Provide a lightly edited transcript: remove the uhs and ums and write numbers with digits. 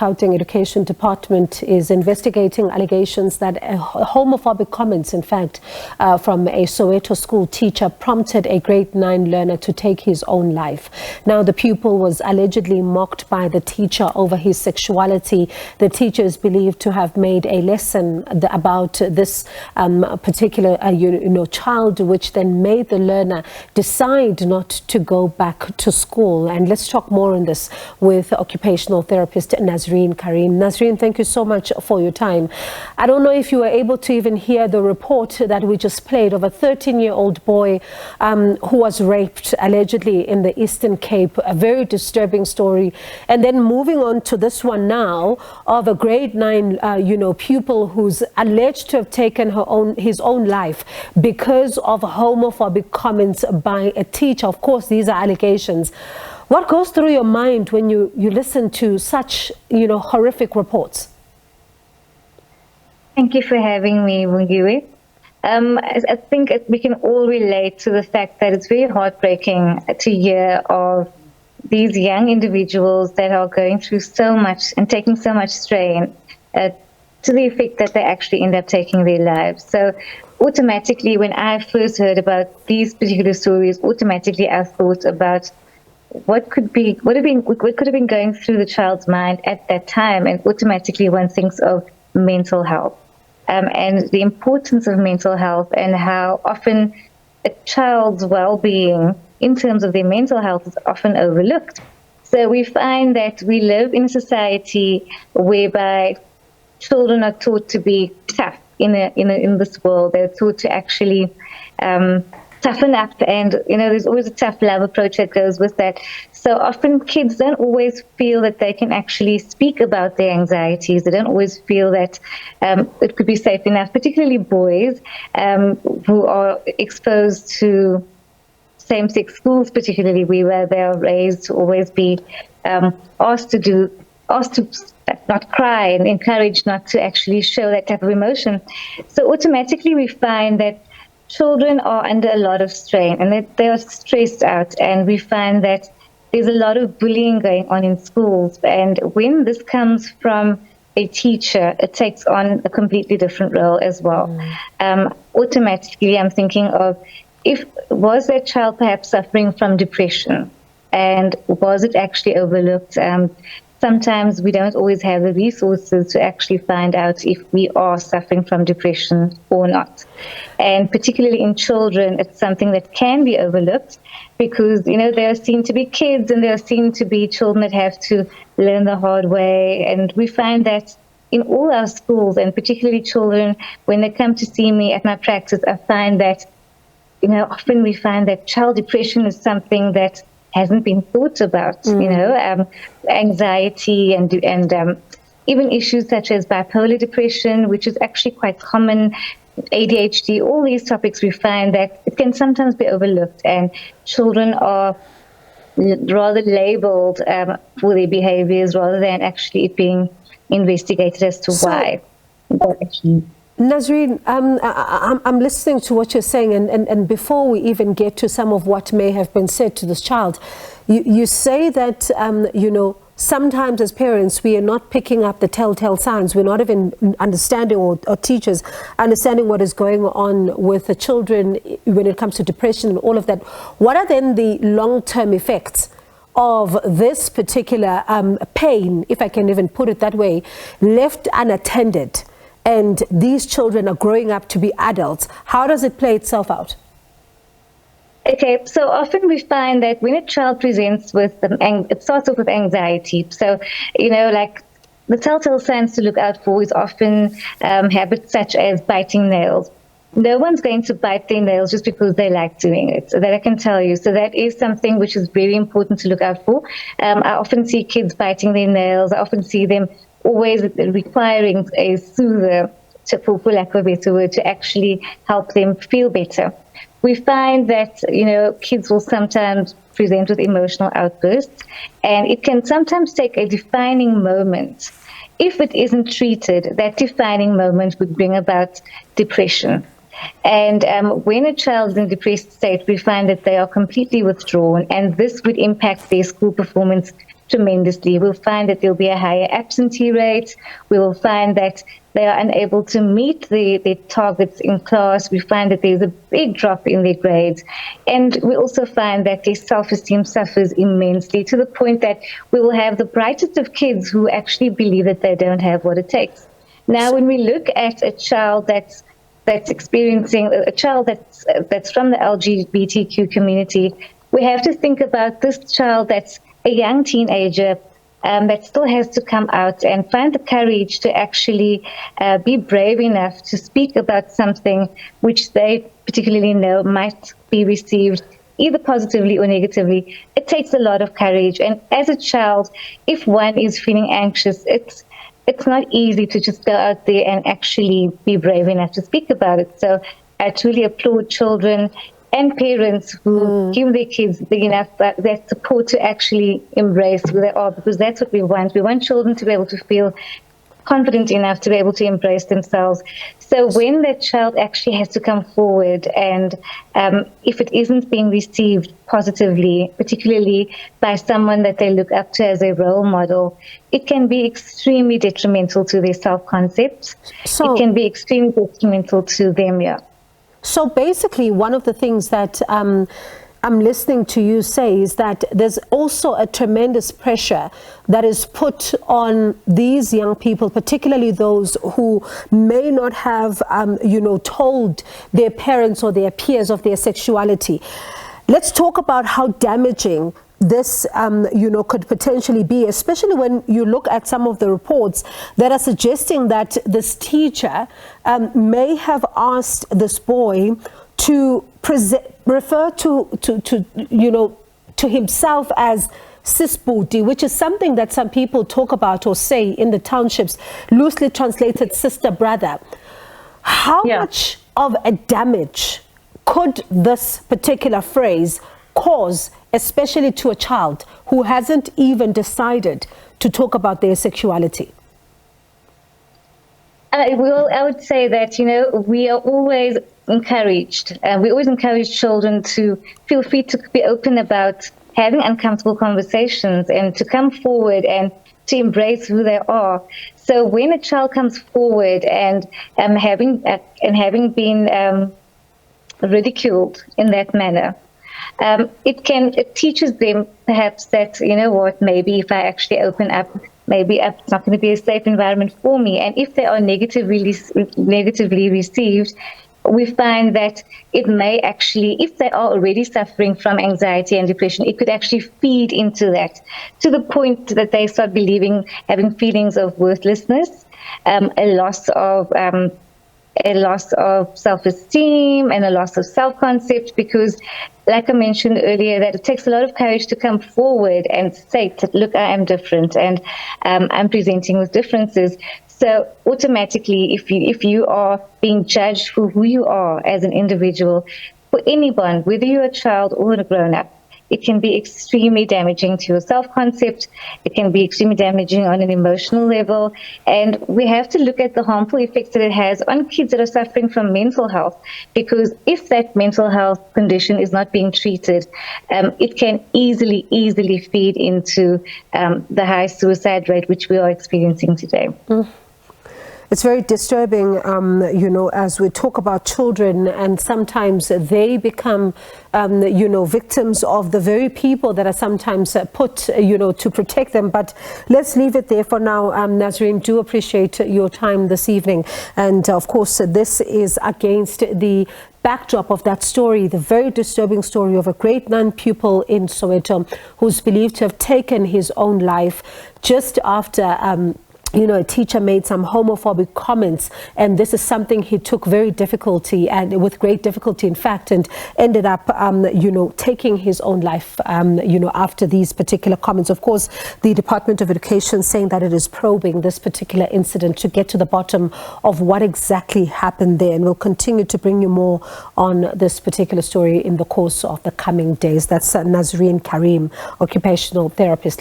Gauteng Education Department is investigating allegations that homophobic comments, in fact, from a Soweto school teacher prompted a grade 9 learner to take his own life. Now, the pupil was allegedly mocked by the teacher over his sexuality. The teacher is believed to have made a lesson about this particular child, which then made the learner decide not to go back to school. And let's talk more on this with Occupational Therapist Nasreen Cariem. Nasreen, thank you so much for your time. I don't know if you were able to even hear the report that we just played of a 13-year-old boy who was raped allegedly in the Eastern Cape. A very disturbing story. And then moving on to this one now of a grade 9 pupil who's alleged to have taken his own life because of homophobic comments by a teacher. Of course, these are allegations. What goes through your mind when you listen to such, horrific reports? Thank you for having me, Mungiwe. I think we can all relate to the fact that it's very heartbreaking to hear of these young individuals that are going through so much and taking so much strain to the effect that they actually end up taking their lives. So automatically, when I first heard about these particular stories, automatically I thought about what could have been going through the child's mind at that time, and automatically one thinks of mental health and the importance of mental health and how often a child's well-being in terms of their mental health is often overlooked. So we find that we live in a society whereby children are taught to be tough in this world. They're taught to actually toughen up, and there's always a tough love approach that goes with that. So often kids don't always feel that they can actually speak about their anxieties. They don't always feel that it could be safe enough, particularly boys who are exposed to same-sex schools, particularly where they are raised to always be asked to not cry and encouraged not to actually show that type of emotion. So automatically we find that children are under a lot of strain and that they are stressed out, and we find that there's a lot of bullying going on in schools. And when this comes from a teacher, it takes on a completely different role as well. Automatically, I'm thinking of, was that child perhaps suffering from depression, and was it actually overlooked? Sometimes we don't always have the resources to actually find out if we are suffering from depression or not. And particularly in children, it's something that can be overlooked because, they are seen to be kids and they are seen to be children that have to learn the hard way. And we find that in all our schools, and particularly children, when they come to see me at my practice, I find that, often we find that child depression is something that hasn't been thought about, anxiety and even issues such as bipolar depression, which is actually quite common, ADHD, all these topics we find that it can sometimes be overlooked, and children are rather labeled for their behaviors rather than actually being investigated as to why. Nasreen, I'm listening to what you're saying, and before we even get to some of what may have been said to this child, you say that, sometimes as parents, we are not picking up the telltale signs. We're not even understanding, or teachers understanding what is going on with the children when it comes to depression and all of that. What are then the long-term effects of this particular pain, if I can even put it that way, left unattended? And these children are growing up to be adults. How does it play itself out? Okay, so often we find that when a child presents with, it starts off with anxiety. So, like the telltale signs to look out for is often habits such as biting nails. No one's going to bite their nails just because they like doing it, so that I can tell you. So that is something which is very important to look out for. I often see kids biting their nails. I often see them always requiring a soother, for lack of a better word, to actually help them feel better. We find that, kids will sometimes present with emotional outbursts, and it can sometimes take a defining moment. If it isn't treated, that defining moment would bring about depression. And when a child is in a depressed state, we find that they are completely withdrawn, and this would impact their school performance tremendously. We'll find that there'll be a higher absentee rate. We will find that they are unable to meet their targets in class. We find that there's a big drop in their grades. And we also find that their self-esteem suffers immensely, to the point that we will have the brightest of kids who actually believe that they don't have what it takes. Now, when we look at a child that's experiencing, a child that's from the LGBTQ community, we have to think about this child that's a young teenager that still has to come out and find the courage to actually be brave enough to speak about something which they particularly know might be received either positively or negatively. It takes a lot of courage. And as a child, if one is feeling anxious, it's not easy to just go out there and actually be brave enough to speak about it. So I truly applaud children and parents who give their kids big enough that support to actually embrace who they are, because that's what we want. We want children to be able to feel confident enough to be able to embrace themselves. So when that child actually has to come forward, and if it isn't being received positively, particularly by someone that they look up to as a role model, it can be extremely detrimental to their self-concept. It can be extremely detrimental to them, yeah. So basically, one of the things that I'm listening to you say is that there's also a tremendous pressure that is put on these young people, particularly those who may not have, told their parents or their peers of their sexuality. Let's talk about how damaging this, could potentially be, especially when you look at some of the reports that are suggesting that this teacher may have asked this boy to refer to himself as sis booty, which is something that some people talk about or say in the townships, loosely translated sister brother. How much of a damage could this particular phrase cause, especially to a child who hasn't even decided to talk about their sexuality? I would say that, we are always encouraged. We always encourage children to feel free to be open about having uncomfortable conversations and to come forward and to embrace who they are. So when a child comes forward and having been ridiculed in that manner, it teaches them perhaps that, maybe if I actually open up, maybe it's not going to be a safe environment for me. And if they are negatively received, we find that it may actually, if they are already suffering from anxiety and depression, it could actually feed into that, to the point that they start having feelings of worthlessness, a loss of self-esteem and a loss of self-concept, because like I mentioned earlier, that it takes a lot of courage to come forward and say, look, I am different and I'm presenting with differences. So automatically, if you are being judged for who you are as an individual, for anyone, whether you're a child or a grown-up, it can be extremely damaging to your self-concept. It can be extremely damaging on an emotional level. And we have to look at the harmful effects that it has on kids that are suffering from mental health, because if that mental health condition is not being treated, it can easily feed into the high suicide rate which we are experiencing today. It's very disturbing, as we talk about children, and sometimes they become, victims of the very people that are sometimes put, to protect them. But let's leave it there for now. Nasreen, do appreciate your time this evening. And of course, this is against the backdrop of that story, the very disturbing story of a grade 9 pupil in Soweto who's believed to have taken his own life just after a teacher made some homophobic comments, and this is something he took with great difficulty, in fact, and ended up, taking his own life, after these particular comments. Of course, the Department of Education saying that it is probing this particular incident to get to the bottom of what exactly happened there, and we'll continue to bring you more on this particular story in the course of the coming days. That's Nasreen Cariem, occupational therapist.